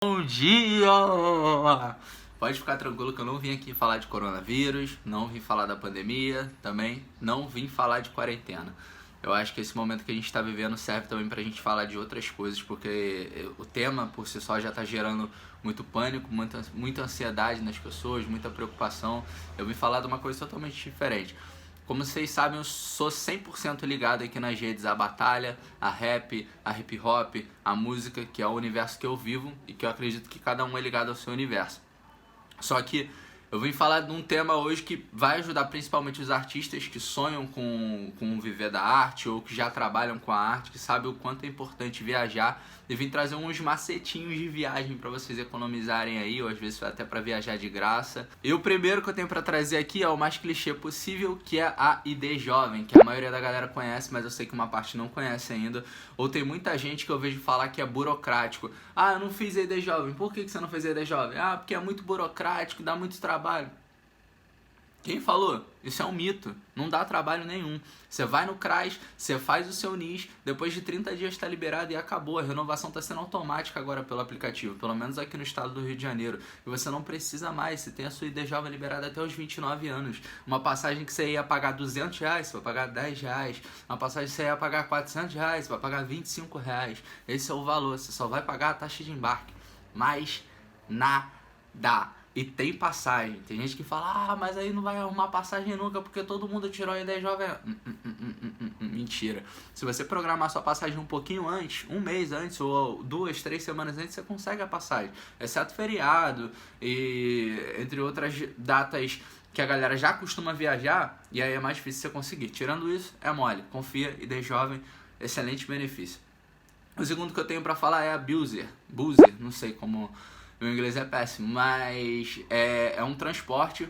Bom dia! Pode ficar tranquilo que eu não vim aqui falar de coronavírus, não vim falar da pandemia, também não vim falar de quarentena. Eu acho que esse momento que a gente está vivendo serve também pra gente falar de outras coisas, porque o tema por si só já está gerando muito pânico, muita ansiedade nas pessoas, muita preocupação. Eu vim falar de uma coisa totalmente diferente. Como vocês sabem, eu sou 100% ligado aqui nas redes à batalha, a rap, a hip hop, a música, que é o universo que eu vivo e que eu acredito que cada um é ligado ao seu universo. Só que eu vim falar de um tema hoje que vai ajudar principalmente os artistas que sonham com viver da arte ou que já trabalham com a arte, que sabem o quanto é importante viajar, e vim trazer uns macetinhos de viagem para vocês economizarem aí, ou às vezes até para viajar de graça. E o primeiro que eu tenho para trazer aqui é o mais clichê possível, que é a ID Jovem, que a maioria da galera conhece, mas eu sei que uma parte não conhece ainda. Ou tem muita gente que eu vejo falar que é burocrático. Ah, eu não fiz ID Jovem. Por que você não fez ID Jovem? Ah, porque é muito burocrático, dá muito trabalho. Quem falou? Isso é um mito. Não dá trabalho nenhum. Você vai no CRAS, você faz o seu NIS, depois de 30 dias está liberado e acabou. A renovação está sendo automática agora pelo aplicativo, pelo menos aqui no estado do Rio de Janeiro. E você não precisa mais, você tem a sua ID Jovem liberada até os 29 anos. Uma passagem que você ia pagar R$200, você vai pagar R$10. Uma passagem que você ia pagar R$400, você vai pagar R$25. Esse é o valor, você só vai pagar a taxa de embarque. Mais nada. E tem passagem. Tem gente que fala, mas aí não vai arrumar passagem nunca porque todo mundo tirou a ideia jovem. Mentira. Se você programar sua passagem um pouquinho antes, um mês antes ou 2, 3 semanas antes, você consegue a passagem. Exceto feriado e entre outras datas que a galera já costuma viajar, e aí é mais difícil você conseguir. Tirando isso, é mole. Confia, ID Jovem, excelente benefício. O segundo que eu tenho pra falar é a Buser, não sei como... Meu inglês é péssimo, mas é um transporte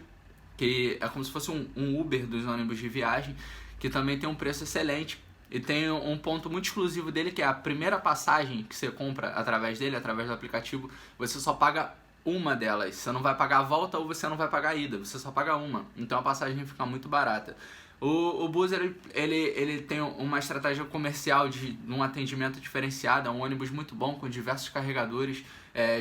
que é como se fosse um Uber dos ônibus de viagem, que também tem um preço excelente. E tem um ponto muito exclusivo dele, que é a primeira passagem que você compra através dele, através do aplicativo, você só paga uma delas. Você não vai pagar a volta ou você não vai pagar a ida, você só paga uma. Então a passagem fica muito barata. O Buser, ele tem uma estratégia comercial de um atendimento diferenciado, é um ônibus muito bom, com diversos carregadores.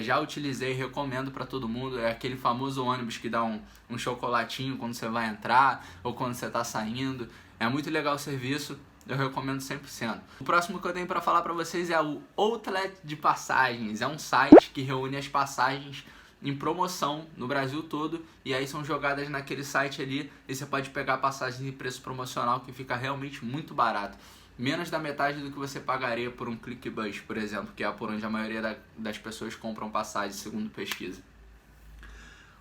Já utilizei, recomendo para todo mundo. É aquele famoso ônibus que dá um chocolatinho quando você vai entrar ou quando você está saindo. É muito legal o serviço, eu recomendo 100%. O próximo que eu tenho para falar para vocês é o Outlet de Passagens. É um site que reúne as passagens em promoção no Brasil todo, e aí são jogadas naquele site ali, e você pode pegar passagens em preço promocional que fica realmente muito barato. Menos da metade do que você pagaria por um ClickBus, por exemplo, que é por onde a maioria das pessoas compram passagem, segundo pesquisa.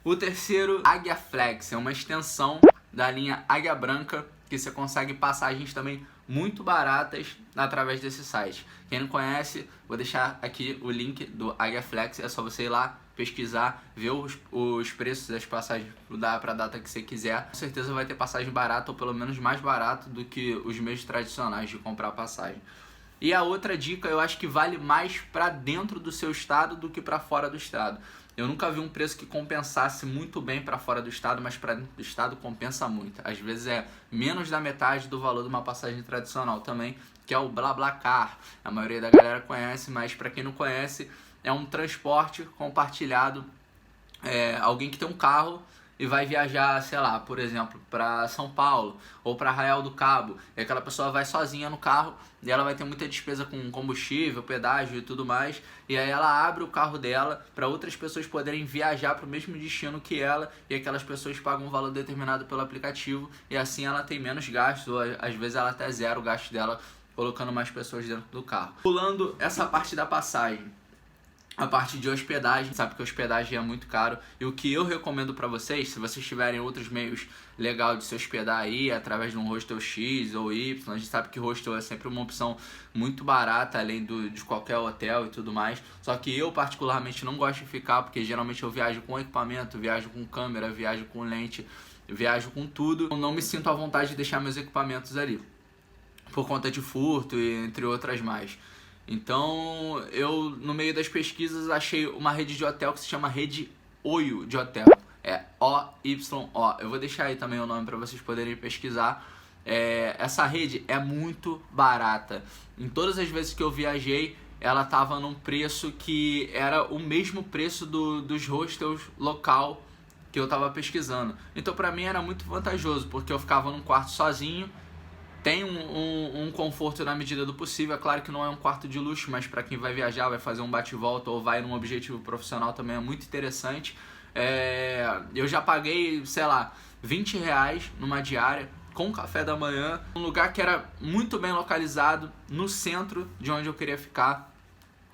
O terceiro, Águia Flex, é uma extensão da linha Águia Branca, que você consegue passagens também muito baratas através desse site. Quem não conhece, vou deixar aqui o link do Águia Flex, é só você ir lá, pesquisar, ver os preços das passagens para a data que você quiser. Com certeza vai ter passagem barata, ou pelo menos mais barato do que os meios tradicionais de comprar passagem. E a outra dica, eu acho que vale mais para dentro do seu estado do que para fora do estado. Eu nunca vi um preço que compensasse muito bem para fora do estado, mas para dentro do estado compensa muito. Às vezes é menos da metade do valor de uma passagem tradicional também, que é o BlaBlaCar. A maioria da galera conhece, mas para quem não conhece, é um transporte compartilhado. Alguém que tem um carro e vai viajar, sei lá, por exemplo, para São Paulo ou para Arraial do Cabo, e aquela pessoa vai sozinha no carro e ela vai ter muita despesa com combustível, pedágio e tudo mais, e aí ela abre o carro dela para outras pessoas poderem viajar para o mesmo destino que ela, e aquelas pessoas pagam um valor determinado pelo aplicativo, e assim ela tem menos gastos, ou às vezes ela até zero o gasto dela colocando mais pessoas dentro do carro. Pulando essa parte da passagem, a parte de hospedagem, sabe que a hospedagem é muito caro, e o que eu recomendo para vocês, se vocês tiverem outros meios legais de se hospedar aí, através de um hostel X ou Y, a gente sabe que hostel é sempre uma opção muito barata, além de qualquer hotel e tudo mais, só que eu particularmente não gosto de ficar, porque geralmente eu viajo com equipamento, viajo com câmera, viajo com lente, viajo com tudo, eu não me sinto à vontade de deixar meus equipamentos ali, por conta de furto e entre outras mais. Então, eu, no meio das pesquisas, achei uma rede de hotel que se chama Rede Oyo de Hotel. É O-Y-O. Eu vou deixar aí também o nome para vocês poderem pesquisar. Essa rede é muito barata. Em todas as vezes que eu viajei, ela tava num preço que era o mesmo preço dos hostels local que eu tava pesquisando. Então pra mim era muito vantajoso, porque eu ficava num quarto sozinho, tem um conforto na medida do possível. É claro que não é um quarto de luxo, mas para quem vai viajar, vai fazer um bate-volta ou vai num objetivo profissional também é muito interessante. Eu já paguei, sei lá, R$20 numa diária, com café da manhã, um lugar que era muito bem localizado, no centro de onde eu queria ficar.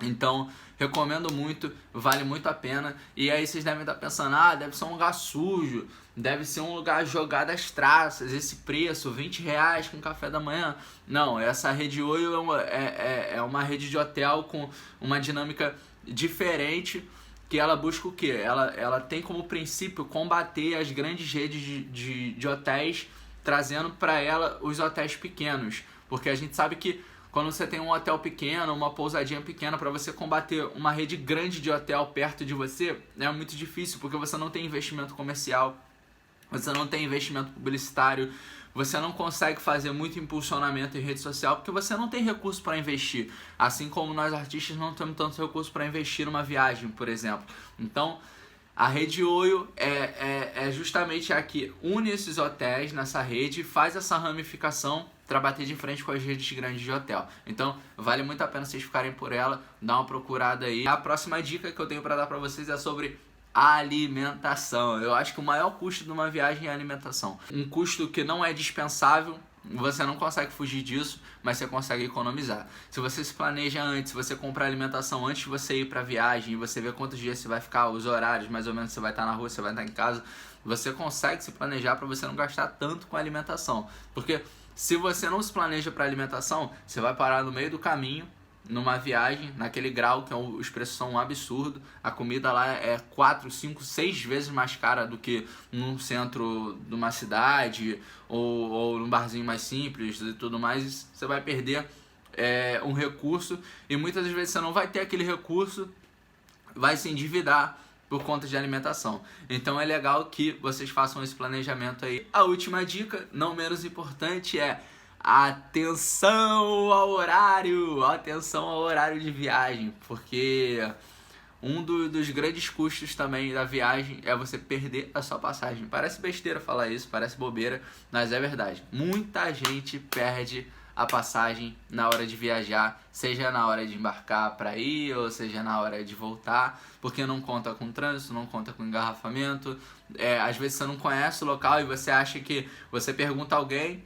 Então, recomendo muito, vale muito a pena. E aí vocês devem estar pensando, deve ser um lugar sujo, deve ser um lugar jogado às traças, esse preço, R$20 com café da manhã. Não, essa Rede Oio é uma rede de hotel com uma dinâmica diferente, que ela busca o quê? Ela tem como princípio combater as grandes redes de hotéis, trazendo para ela os hotéis pequenos. Porque a gente sabe que quando você tem um hotel pequeno, uma pousadinha pequena, para você combater uma rede grande de hotel perto de você, é muito difícil, porque você não tem investimento comercial, você não tem investimento publicitário, você não consegue fazer muito impulsionamento em rede social, porque você não tem recurso para investir. Assim como nós artistas não temos tanto recurso para investir numa viagem, por exemplo. Então, a Rede Oio é justamente a que une esses hotéis nessa rede e faz essa ramificação para bater de frente com as redes grandes de hotel. Então, vale muito a pena vocês ficarem por ela, dar uma procurada aí. A próxima dica que eu tenho para dar para vocês é sobre alimentação. Eu acho que o maior custo de uma viagem é a alimentação. Um custo que não é dispensável, você não consegue fugir disso, mas você consegue economizar. Se você se planeja antes, se você comprar alimentação antes de você ir para a viagem, você vê quantos dias você vai ficar, os horários, mais ou menos você vai estar na rua, você vai estar em casa, você consegue se planejar para você não gastar tanto com alimentação. Porque se você não se planeja para alimentação, você vai parar no meio do caminho, numa viagem, naquele grau que os preços são um absurdo. A comida lá é 4, 5, 6 vezes mais cara do que num centro de uma cidade ou num barzinho mais simples e tudo mais. Você vai perder um recurso e muitas das vezes você não vai ter aquele recurso, vai se endividar por conta de alimentação. Então é legal que vocês façam esse planejamento aí. A última dica, não menos importante, é atenção ao horário de viagem, porque um dos grandes custos também da viagem é você perder a sua passagem. Parece besteira falar isso, parece bobeira, mas é verdade. Muita gente perde a passagem na hora de viajar, seja na hora de embarcar para ir, ou seja na hora de voltar, porque não conta com trânsito, não conta com engarrafamento. Às vezes você não conhece o local e você acha que você pergunta a alguém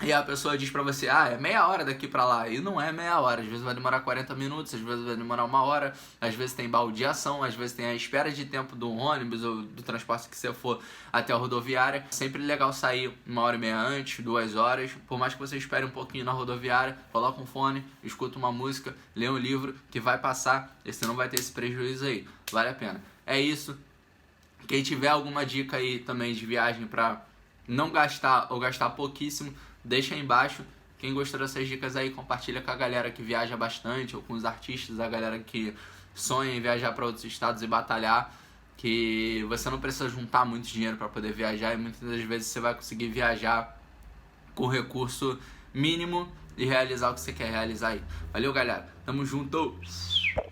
e a pessoa diz pra você, é meia hora daqui pra lá. E não é meia hora, às vezes vai demorar 40 minutos, às vezes vai demorar 1 hora, às vezes tem baldeação, às vezes tem a espera de tempo do ônibus ou do transporte que você for até a rodoviária. Sempre legal sair 1h30 antes, 2 horas, por mais que você espere um pouquinho na rodoviária, coloca um fone, escuta uma música, lê um livro que vai passar e você não vai ter esse prejuízo aí. Vale a pena. É isso. Quem tiver alguma dica aí também de viagem pra não gastar ou gastar pouquíssimo, deixa aí embaixo. Quem gostou dessas dicas aí, compartilha com a galera que viaja bastante, ou com os artistas, a galera que sonha em viajar para outros estados e batalhar, que você não precisa juntar muito dinheiro para poder viajar, e muitas das vezes você vai conseguir viajar com recurso mínimo e realizar o que você quer realizar aí. Valeu, galera, tamo junto!